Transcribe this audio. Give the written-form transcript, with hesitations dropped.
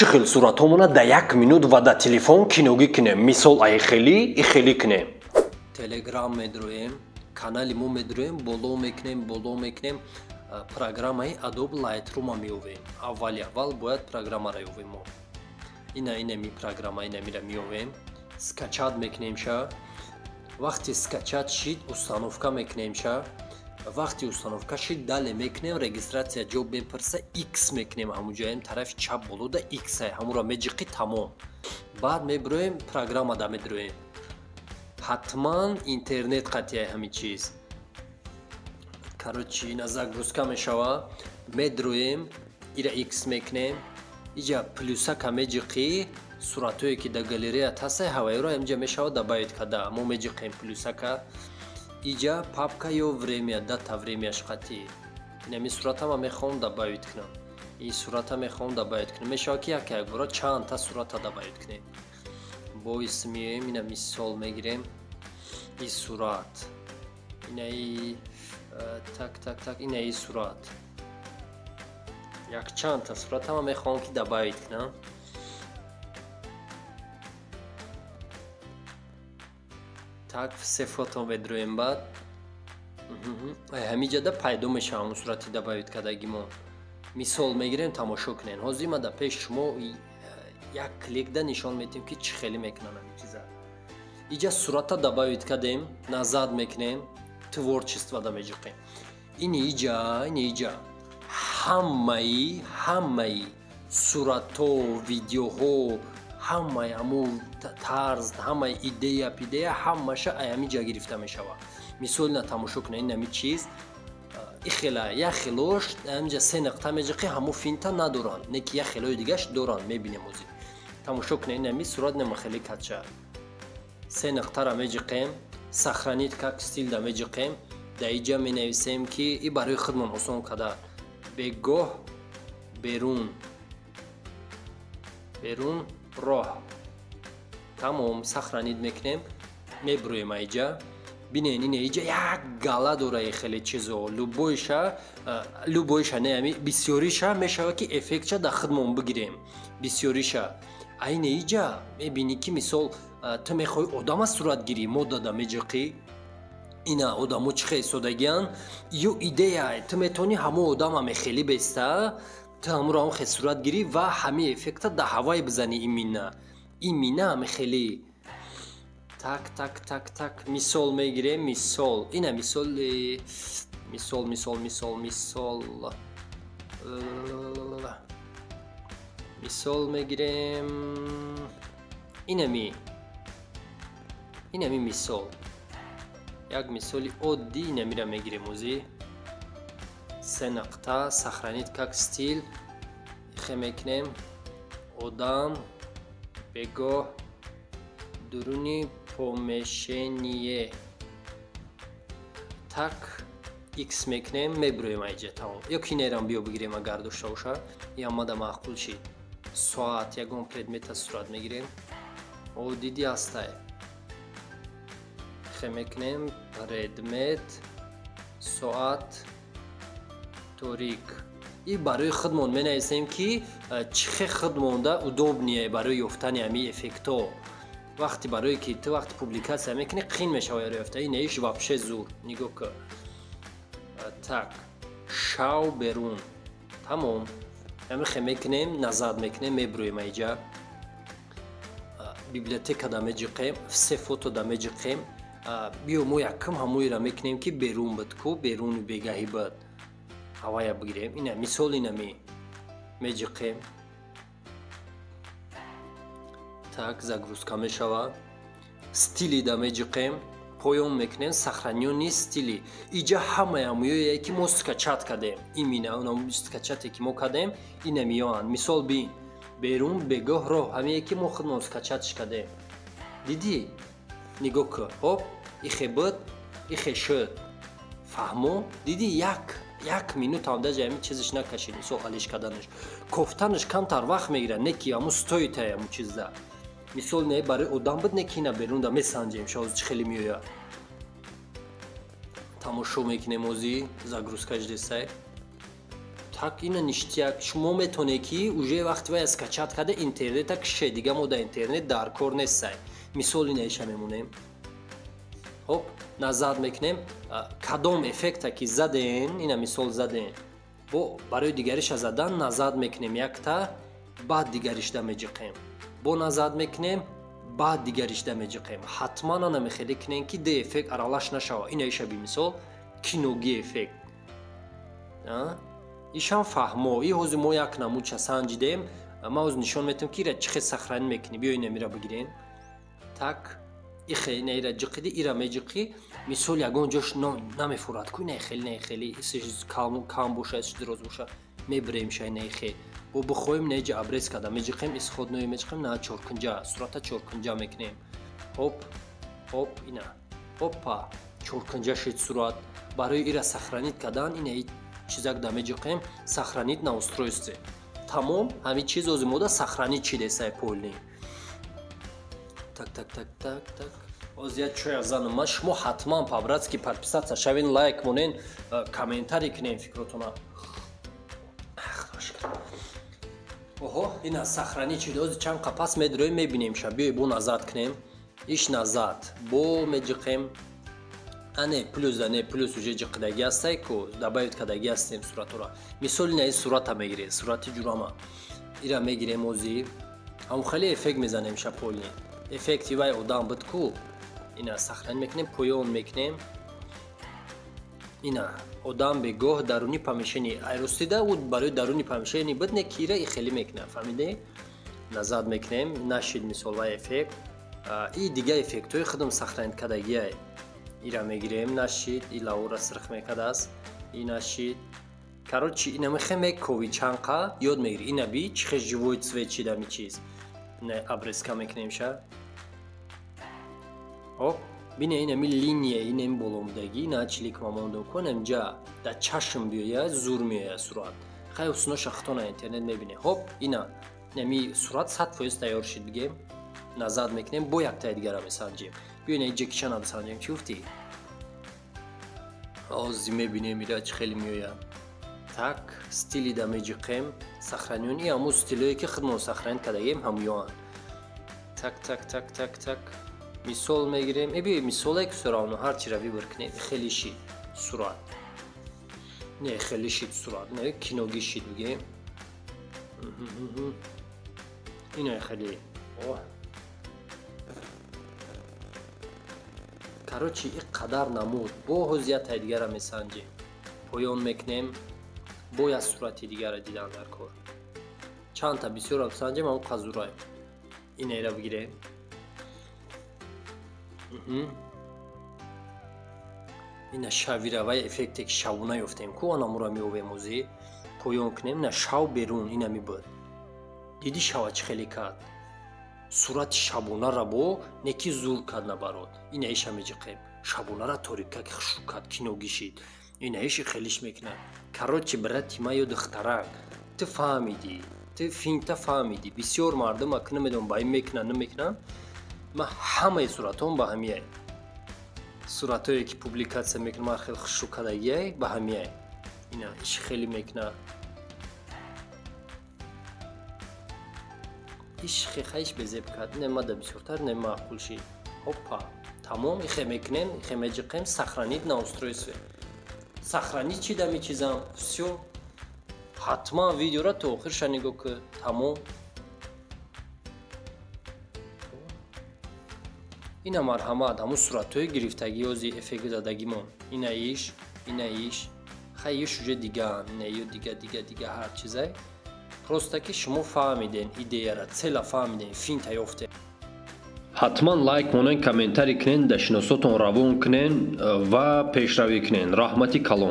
چی خیل صورتامونه در 1 minut و در تلفن киноги کنیم. مثال ای خیلی کنیم. تلگرام میدرویم، کانالی مو میدرویم، بولو میکنیم. программаи Adobe Lightroom میویم. اول باید программа را یویم. اینا می программа میره میویم. скачать میکنیم شا. وقتی скачать شید установка میکنیم شا. وقتی установка شید داله میکنیم رجیستراسیا جو بپرسه X میکنیم همونجا این طرف چپ بلوده X همون را میجیقی تمام. بعد میبرویم программа دا میدرویم. حتما اینترنت قطعه همین چیز. короче اینا загрузка میشوه. میدرویم ایرا X میکنیم. اینجا پلوسا که میجیقی صورتایی که در گالری هست هوایی رو اینجا میشوه دبایت کده. مو میجیقیم پلوسا که اینجا папка یا время داتا времяش قطعی. اینمی صورت هم میخوام دبایت کنم. این صورت هم میخوام دبایت کنم. میشوه که یک برای چند تا صورت دبایت کنیم. با اسمیم اینا مثال میگیریم. این صورت اینایی تک اینایی صورت یک چند تا صورت هم میخوام که دبایت کنم. так все фото ведруем бад ҳамин ҷада пайдо меша ҳамун сурати дабавид кардаги мо мисол мегирем тамошо кунем ҳозир ма дар пеши шумо як кликда нишон медиҳем ки чӣ хеле мекунам ҳамин чиза инҷа сурата дабавид кардем назад мекунем творчествада меҷиқем ин инҷа ҳамаи суратҳо видеоҳо ҳамаи ҳамун тарз ҳамаи идея ҳамаша ҳаминҷа гирифта мешавад. мисол ина тамошо кунед ин ҳамин чиз ихела як хелош ҳаминҷа се нақта меҷиқи ҳамун финта надоранд не ки як хелои дигаш доранд мебинем озир тамошо кунед ин ҳамин сурат нема хеле кача се нақтара меҷиқем сохранить как стил да меҷиқем дар инҷа менависем ки и барои худмон осон када бегоҳ берун роҳ тамом сохранить мекунем мебруем айҷа бинен ин айҷа як гала дора хеле чизо любойша не ами бисёриша мешава ки эффектша да худмон бигирем бисёриша айн айҷа мебини ки мисол ту мехоҳи одама суратгирӣ мода да меҷиқӣ ина одамо чӣ хел содагиан ё идея ту метавони ҳамон одама мехели беста ту ҳамонро ҳамон хел сурат гирӣ ва ҳамин эффекта да ҳавае бизанӣ ин мина ҳами хеле так мисол мегирем мисол ина мисол мегирем инами мисол як мисоли оддӣ инамира мегирем озӣ се нақта сохранить как стил ихе мекунем одам бегоҳ дуруни помешение так X мекунем мебуроем айҷа тамом ё ки нерам биё бигирем агар дошта боша ин омада маъқул шид соат ягон предмета сурат мегирем о диди ҳастай ихе мекунем предмет соат торик и барои худмон менависем ки чӣ хел худмонда удобние барои ёфтани ҳамин эффектҳо вақти барои ки ту вақти публикатсия мекунӣ қин мешава яро ёфта ин иш вообще зур нигоҳ кун так шав берун тамом амрихе мекунем назад мекунем мебуроем айҷа библиотека да меҷиқем все фото да меҷиқем биё мо якум ҳамоира мекунем ки берун бад ку беруни бегаҳӣ бад ҳавая бигирем ина мисол инами меҷиқем так загрузка мешава стили да меҷиқем поён мекунем сохранёни стили инҷа ҳамаи ҳамоёе ки мо скачат кардем ин мина скачате ки мо кардем ина миёанд мисол бин берун бегоҳ роҳ ҳамие ки мо худмон скачатш кардем дидӣ нигоҳ кун ҳоп ихе буд ихе шуд фаҳмо дидӣ як минут ҳам даже ҳамин чизиш накашид мисол алиш карданаш кофтанаш камтар вақт мегирад не ки ҳамун стоитае ҳамун чизда мисол не барои одам буд не ки ина берун да месанҷем шоз чӣ хеле меояд тамошо мекунем озӣ загрузкаш десай Так ина ништяк шумо метонед ки уже вақти вай скачат карда интернета кише дига мо да интернет дар кор нестай. Мисоли неша мемонем. Хоп, назад мекунем кадом эффекта ки заден, ина мисол заден. Бо барои дигариша задан назад мекунем якта, баъд дигаришда меҷиқем. Бо назад мекунем, баъд дигаришда меҷиқем. Ҳатман ана мехелӣ кунем ки де эффект аралаш нашава. Ина иша бимисол киногӣ эффект. ишам фаҳмо и ҳозир мо як намудча санҷидем. Ма ҳозир нишон метавам ки ира чӣ хел сахранӣ мекунӣ. Биё ина мира бигирем. Так ихе ина ира ҷиқиди ира меҷиқӣ. Мисол ягон ҷош намефурад ку ина хеле кам боша дроз боша мебирем ша ина ихе. Бо бихоҳем неҷа абрез карда меҷиқем исходное меҷиқем на чоркунҷа сурата чоркунҷа мекунем. Хоп хоп ина опа чоркунҷа шид сурат. Барои ира сахранид кардан ина чизак да меҷиқем сахранид на устройстве. Тамом ҳамин чиз ҳозир мода сахранид чидесай полни. Так. Ҳозир як чоя занам ман шумо ҳатман по-братски подписаться шавен, лайк монен, комментарий кунем фикротона. Оҳо ина сахранид чида ҳозир чанд қапас медроем мебинем ша. Биёй бо назад кунем. Иш назад бо меҷиқем. Ане плюс да не плюс уже ҷиқидаги астай ку добавит кардаги астем суратора. Мисоли на сурата мегирем, сурати ҷурама. Ира мегирем ҳозир. Ҳам хеле эффект мезанем шаполни. Эффекти вай одам буд ку. Ина сахранӣ мекунем, поён мекунем. Ина одам бегоҳ даруни помешени айрустида буд барои даруни помешени буд не кира и хеле мекунем. Фаҳмиде? Назад мекунем, нашид мисол вай эффект. И дига эффектҳои худам сахранид кардагиай. Ира мегирем нашид, и лавора сирх мекардааст. И нашид. Короче, ина мехем мекови чанқа ёд мегири. Ина би чӣ хел живой цвет чида ми чиз. Не абрезка мекунем ша. Хоп, бина ина ми линия инем боломдаги, ина чилик мамондон конем ҷа да чашм биёя, зур меоя сурат. Хай усноша хитона интернет мебине. Хоп, ина нами сурат 100% тайёр шид бигем. Назад мекунем, бо яктаи дигара месанҷем. Биё ина ҷекишана бисанҷем. Чӣ гуфтӣ? Ҳозир мебинем ира чӣ хеле меоя. Так, стили да меҷиқем, сахраниён и ҳамун стилое ки худмон сахранид кардагем ҳамён. Так. Мисол мегирем. Биё мисоле ки суравно ҳар чира вибр кунем. Хеле шид сурат. Не хеле шид сурат. Не киногӣ шид бигем. Ина хеле. Короче, ин қадар намуд. Бо ҳозиятай дигара месанҷем. Поён мекунем. Бо як сурати дигара дидан дар кор. Чандта бисёра бисанҷем, ҳамон қазурай. Инайра бигирем. Ина шавира вай эффекте ки шавуна ёфтем ку анамура меовем ҳозир. Поён кунем, ина шав берун ина мебуд. Диди шава чӣ хеле кард? Сурати шабонара бо неки зур кард набарот. Ина иша меҷиқем. Шабонара торика ки хушук кард киногӣ шид. Ина иши хелиш мекунам. Короче, брати ма ё духтарак. Ту фаҳмидӣ. Ту финта фаҳмидӣ. Бисёр мардум ак намедонам ба ин мекунан, намекунан. Ма ҳамаи суратҳоям ба ҳамияй. Суратҳое ки публикатсия мекунам ҳар хел хушук кардагиай ба ҳамияй. Ина иши хеле мекунам. иш хехаиш безеб кард. Нема да бисёртар, нема маъқул шид. Опа. Тамом ихе мекунем, ихе меҷиқем, сахранид на устройстве. Сахранид чида мечизам. Всё. Ҳатман видеора то охирша нигоҳ кун. Тамом. Ина марҳамат ҳамун суратҳои гирифтагӣ ҳозир эффект задагимон. Ина иш. Хай иш уже дигаан. Ина ё дига ҳар чизай. Просто ки шумо фаҳмиден идеяра, цела фаҳмиден, финта ёфтем. ҳатман лайк монен, комментарий кунен, да шиносотон равон кунен ва пешравӣ кунен. Раҳмати калон.